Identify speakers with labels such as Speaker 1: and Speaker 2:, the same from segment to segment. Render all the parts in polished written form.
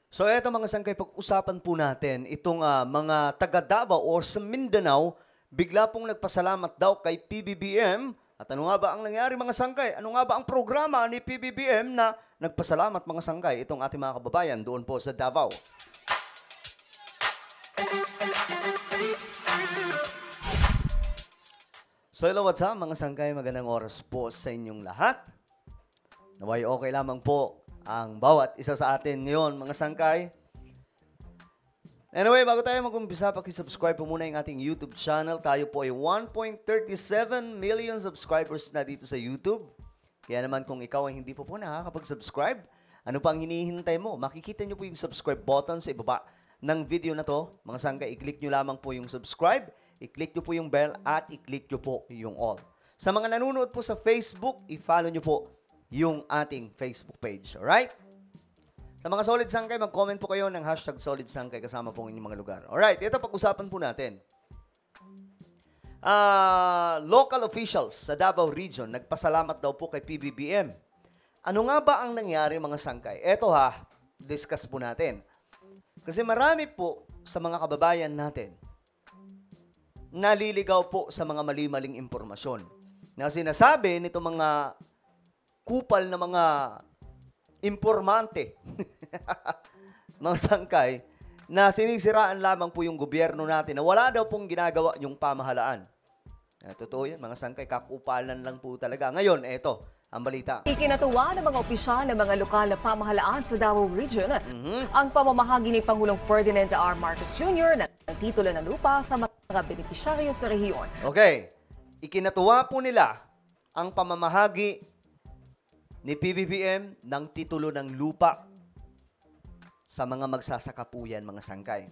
Speaker 1: So eto mga sangkay, pag-usapan po natin itong mga taga Davao or sa Mindanao, bigla pong nagpasalamat daw kay PBBM. At ano nga ba ang nangyari mga sangkay? Ano nga ba ang programa ni PBBM na nagpasalamat mga sangkay itong ating mga kababayan doon po sa Davao? So hello, what's up mga sangkay? Magandang oras po sa inyong lahat. Naway okay lamang po ang bawat isa sa atin ngayon, mga sangkay. Anyway, bago tayo mag-umpisa, pakisubscribe po muna yung ating YouTube channel. Tayo po ay 1.37 million subscribers na dito sa YouTube. Kaya naman kung ikaw ay hindi po nakakapag-subscribe, ano pang hinihintay mo? Makikita nyo po yung subscribe button sa ibaba ng video na to. Mga sangkay, i-click nyo lamang po yung subscribe, i-click nyo po yung bell, at i-click nyo po yung all. Sa mga nanonood po sa Facebook, i-follow nyo po yung ating Facebook page. Alright? Sa mga solid sangkay, mag-comment po kayo ng hashtag solid sangkay kasama po inyong mga lugar. Alright, ito pag-usapan po natin. Local officials sa Davao Region, nagpasalamat daw po kay PBBM. Ano nga ba ang nangyari mga sangkay? Ito discuss po natin. Kasi marami po sa mga kababayan natin naliligaw po sa mga mali-maling impormasyon na sinasabi nito mga kupal na mga informante, mga sangkay, na sinisiraan lamang po yung gobyerno natin na wala daw pong ginagawa yung pamahalaan. Totoo yan, mga sangkay, kakupalan lang po talaga. Ngayon, eto, ang balita.
Speaker 2: Ikinatuwa ng mga opisyal ng mga lokal na pamahalaan sa Davao Region ang pamamahagi ni Pangulong Ferdinand R. Marcos Jr. ng titulo ng lupa sa mga benepisyaryo sa rehiyon.
Speaker 1: Okay, ikinatuwa po nila ang pamamahagi ni PBBM ng titulo ng lupa sa mga magsasaka po yan, mga sangkay.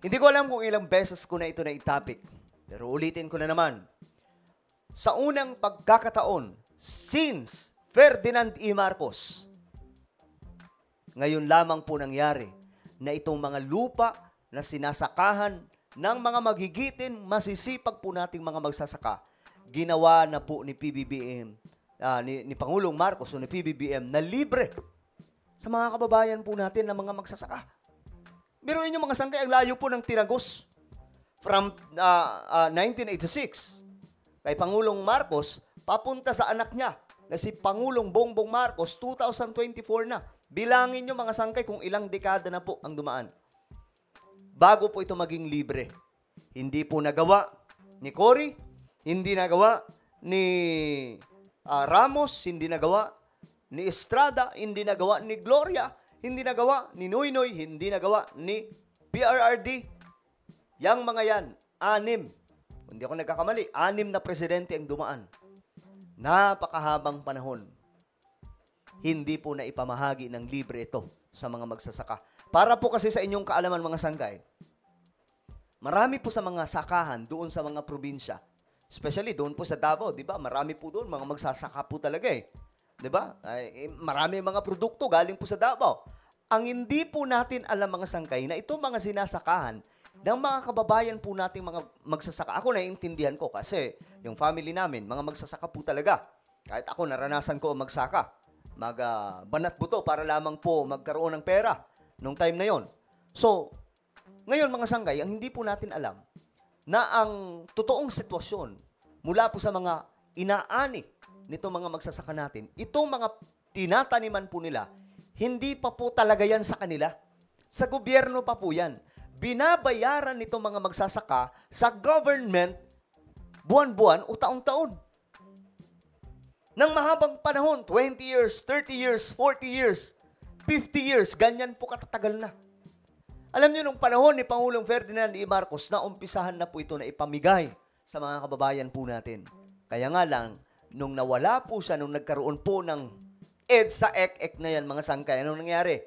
Speaker 1: Hindi ko alam kung ilang beses ko na ito na itapik, pero ulitin ko na naman. Sa unang pagkakataon, since Ferdinand E. Marcos, ngayon lamang po nangyari na itong mga lupa na sinasakahan ng mga magigitin, masisipag po nating mga magsasaka, ginawa na po ni PBBM, ni Pangulong Marcos o ni PBBM na libre sa mga kababayan po natin na mga magsasaka. Biruin nyo mga sangkay, ang layo po ng tinagos from 1986 kay Pangulong Marcos papunta sa anak niya na si Pangulong Bongbong Marcos 2024 na. Bilangin nyo mga sangkay kung ilang dekada na po ang dumaan bago po ito maging libre. Hindi po nagawa ni Cory, hindi nagawa ni Ramos, hindi nagawa ni Estrada, hindi nagawa ni Gloria, hindi nagawa ni Noynoy, hindi nagawa ni PRRD. Yang mga yan, 6. Hindi ako nagkakamali, 6 na presidente ang dumaan. Napakahabang panahon. Hindi po na ipamahagi ng libre ito sa mga magsasaka. Para po kasi sa inyong kaalaman mga sangkay, marami po sa mga sakahan doon sa mga probinsya, especially doon po sa Davao, di ba? Marami po doon, mga magsasaka po talaga eh. Di ba? Marami mga produkto galing po sa Davao. Ang hindi po natin alam mga sangkay na itong mga sinasakahan ng mga kababayan po nating mga magsasaka. Ako naiintindihan ko kasi yung family namin, mga magsasaka po talaga. Kahit ako naranasan ko magsaka. Banat buto para lamang po magkaroon ng pera nung time na yon. So, ngayon mga sangkay, ang hindi po natin alam na ang totoong sitwasyon mula po sa mga inaani nitong mga magsasaka natin, itong mga tinataniman po nila, hindi pa po talaga yan sa kanila. Sa gobyerno pa po yan. Binabayaran nitong mga magsasaka sa government buwan-buwan o taong-taon. Nang mahabang panahon, 20 years, 30 years, 40 years, 50 years, ganyan po katatagal na. Alam niyo, nung panahon ni Pangulong Ferdinand E. Marcos, na umpisahan na po ito na ipamigay sa mga kababayan po natin. Kaya nga lang, nung nawala po siya, nung nagkaroon po ng EDSA ECEC na yan, mga sangkay, anong nangyari?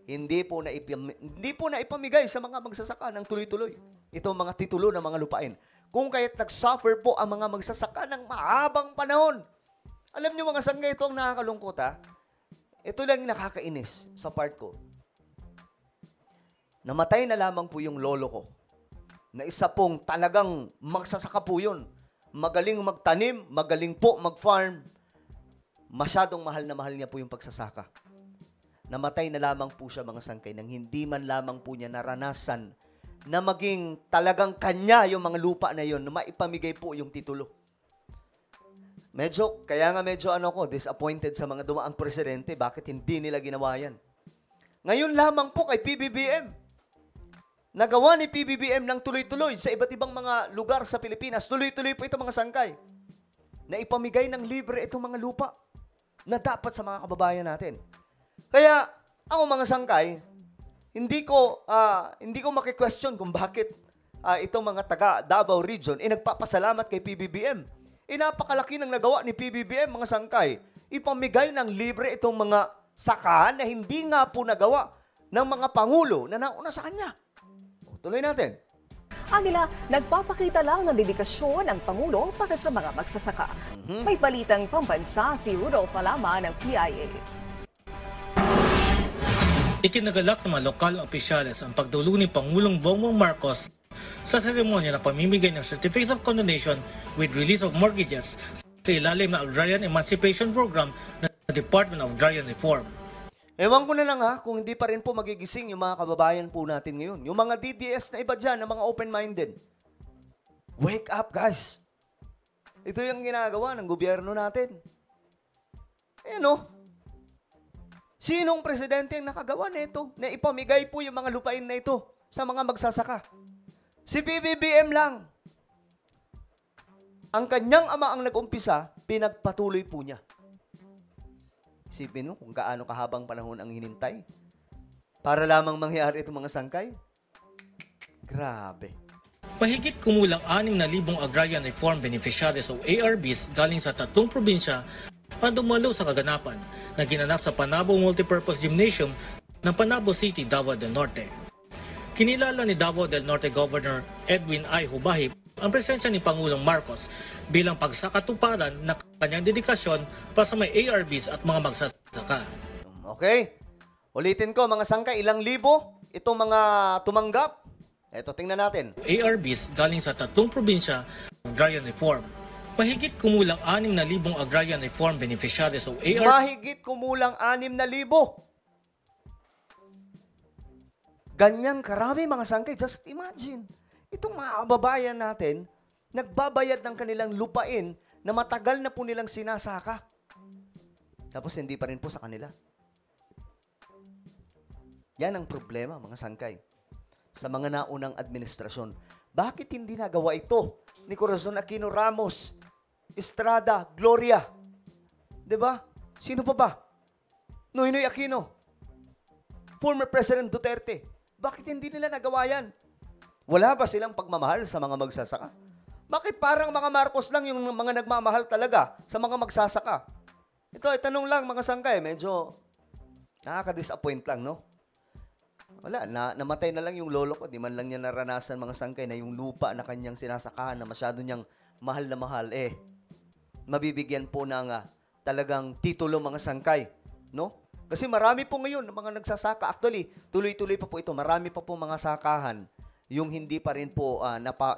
Speaker 1: Hindi po na ipamigay sa mga magsasaka ng tuloy-tuloy. Ito mga titulo ng mga lupain. Kung kaya't nag-suffer po ang mga magsasaka ng mahabang panahon. Alam niyo mga sangkay, ito ang nakakalungkot Ito lang yung nakakainis sa part ko. Namatay na lamang po yung lolo ko, na isa pong talagang magsasaka po yun. Magaling magtanim, magaling po mag-farm. Masyadong mahal na mahal niya po yung pagsasaka. namatay na lamang po siya mga sangkay nang hindi man lamang po niya naranasan na maging talagang kanya yung mga lupa na yon na maipamigay po yung titulo. Kaya nga medyo disappointed sa mga dumaang presidente, bakit hindi nila ginawa yan. Ngayon lamang po kay PBBM. Nagawa ni PBBM ng tuloy-tuloy sa iba't ibang mga lugar sa Pilipinas. Tuloy-tuloy po ito mga sangkay. Na ipamigay ng libre itong mga lupa na dapat sa mga kababayan natin. Kaya, ako mga sangkay, hindi ko maki-question kung bakit itong mga taga Davao Region nagpapasalamat kay PBBM. Napakalaki ng nagawa ni PBBM mga sangkay. Ipamigay ng libre itong mga sakahan na hindi nga po nagawa ng mga pangulo na nauna sa kanya. Tuloy natin.
Speaker 2: Anila, nagpapakita lang ng dedikasyon ang Pangulo para sa mga magsasaka. May balitang pambansa si Rudolph Alama ng PIA.
Speaker 3: Ikinagalak ng mga lokal na opisyales ang pagdulong ni Pangulong Bongbong Marcos sa seremonya ng pamimigay ng Certificates of Condonation with Release of Mortgages sa ilalim ng Agrarian Emancipation Program ng Department of Agrarian Reform.
Speaker 1: Ewan ko na lang kung hindi pa rin po magigising yung mga kababayan po natin ngayon. Yung mga DDS na iba dyan, na mga open-minded. Wake up, guys. Ito yung ginagawa ng gobyerno natin. Sinong presidente ang nakagawa nito na ipamigay po yung mga lupain na ito sa mga magsasaka? Si PBBM lang. Ang kanyang ama ang nag-umpisa, pinagpatuloy po niya. Isipin mo kung gaano kahabang panahon ang hinintay para lamang mangyari itong mga sangkay. Grabe.
Speaker 3: Mahigit kumulang 6,000 Agrarian Reform Beneficiaries o ARBs galing sa 3 probinsya ang dumalo sa kaganapan na ginanap sa Panabo Multipurpose Gymnasium ng Panabo City, Davao del Norte. Kinilala ni Davao del Norte Governor Edwin I. Hubahib ang presensya ni Pangulong Marcos bilang pagsakatuparan na kanyang dedikasyon para sa may ARBs at mga magsasaka.
Speaker 1: Okay. Ulitin ko mga sangkay, ilang libo itong mga tumanggap? Ito, tingnan natin.
Speaker 3: ARBs galing sa 3 probinsya ng Agrarian Reform. Mahigit kumulang 6,000 Agrarian Reform Beneficiaries o ARBs.
Speaker 1: Mahigit kumulang 6,000. Ganyang karami mga sangkay. Just imagine. Itong mga kababayan natin, nagbabayad ng kanilang lupain na matagal na po nilang sinasaka. Tapos hindi pa rin po sa kanila. Yan ang problema, mga sangkay. Sa mga naunang administrasyon. Bakit hindi nagawa ito ni Corazon Aquino Ramos, Estrada, Gloria? Diba? Sino pa ba? Noynoy Aquino. Former President Duterte. Bakit hindi nila nagawa yan? Wala ba silang pagmamahal sa mga magsasaka? Bakit parang mga Marcos lang yung mga nagmamahal talaga sa mga magsasaka? Ito, tanong lang mga sangkay, medyo nakaka-disappoint lang, no? Wala, namatay na lang yung lolo ko. Di man lang niya naranasan mga sangkay na yung lupa na kanyang sinasakahan na masyado niyang mahal na mahal, mabibigyan po ng talagang titulo mga sangkay, no? Kasi marami po ngayon mga nagsasaka. Actually, tuloy-tuloy pa po ito. Marami pa po mga sakahan yung hindi pa rin po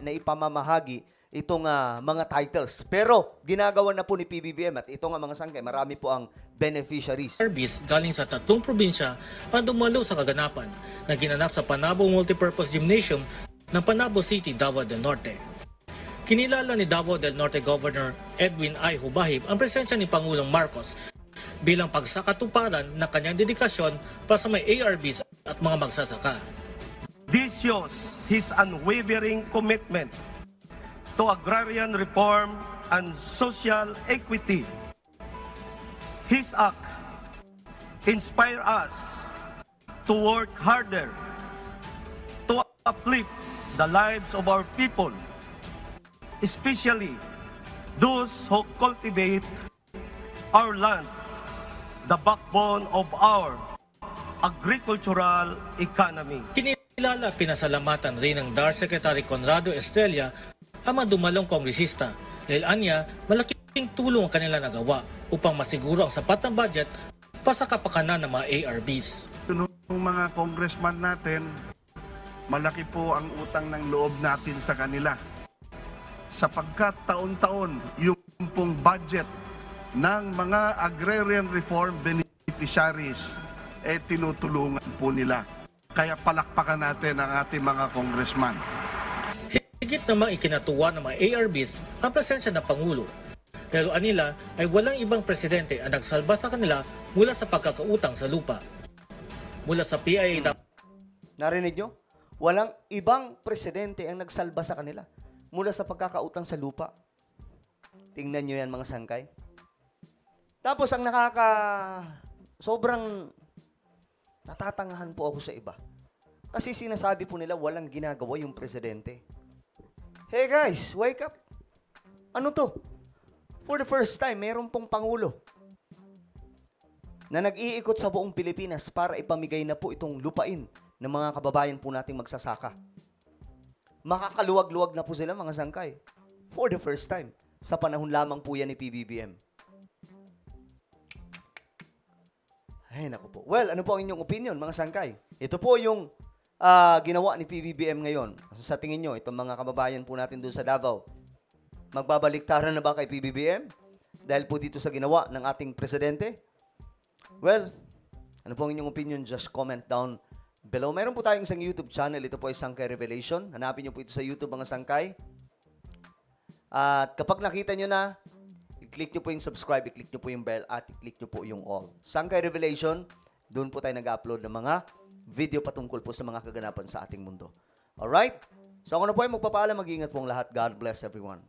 Speaker 1: naipamamahagi itong mga titles. Pero ginagawa na po ni PBBM at ito nga mga sangkay, marami po ang beneficiaries.
Speaker 3: ARBs galing sa 3 probinsya ang dumalo sa kaganapan na ginanap sa Panabo Multipurpose Gymnasium ng Panabo City, Davao del Norte. Kinilala ni Davao del Norte Governor Edwin I. Hubahib ang presensya ni Pangulong Marcos bilang pagsakatuparan ng kanyang dedikasyon para sa may ARBs at mga magsasaka.
Speaker 4: This shows his unwavering commitment to agrarian reform and social equity. His act inspires us to work harder to uplift the lives of our people, especially those who cultivate our land, the backbone of our agricultural economy.
Speaker 3: Kinilala at pinasalamatan rin ng DAR Secretary Conrado Estrella ang mga dumalong kongresista dahil anya malaking tulong ang kanila nagawa upang masiguro ang sapat na budget para sa kapakanan ng mga ARBs.
Speaker 5: Yung mga congressman natin, malaki po ang utang ng loob natin sa kanila. Sapagkat taon-taon yung pong budget ng mga agrarian reform beneficiaries tinutulungan po nila. Kaya palakpakan natin ang ating mga congressman.
Speaker 3: Higit namang ikinatuwa ng mga ARBs ang presensya ng Pangulo. Dahil anila ay walang ibang presidente ang nagsalba sa kanila mula sa pagkakautang sa lupa. Mula sa PIA
Speaker 1: Narinig nyo? Walang ibang presidente ang nagsalba sa kanila mula sa pagkakautang sa lupa. Tingnan nyo yan mga sangkay. Tapos ang sobrang natatangahan po ako sa iba. Kasi sinasabi po nila walang ginagawa yung presidente. Hey guys, wake up. Ano to? For the first time, meron pong Pangulo na nag-iikot sa buong Pilipinas para ipamigay na po itong lupain ng mga kababayan po nating magsasaka. Makakaluwag-luwag na po sila mga sangkay. For the first time. Sa panahon lamang po yan ni PBBM. Ay, naku po. Well, ano po ang inyong opinion, mga sangkay? Ito po yung ginawa ni PBBM ngayon. Sa tingin nyo, itong mga kababayan po natin doon sa Davao, magbabaliktaran na ba kay PBBM? Dahil po dito sa ginawa ng ating presidente? Well, ano po ang inyong opinion? Just comment down below. Meron po tayong isang YouTube channel. Ito po ay Sangkay Revelation. Hanapin nyo po ito sa YouTube, mga sangkay. At kapag nakita nyo na, i-click nyo po yung subscribe, i-click nyo po yung bell, at i-click nyo po yung all. Sangkay Revelation, doon po tayo nag-upload ng mga video patungkol po sa mga kaganapan sa ating mundo. Alright? So ako na po ay magpapaalam. Mag-iingat po ang lahat. God bless everyone.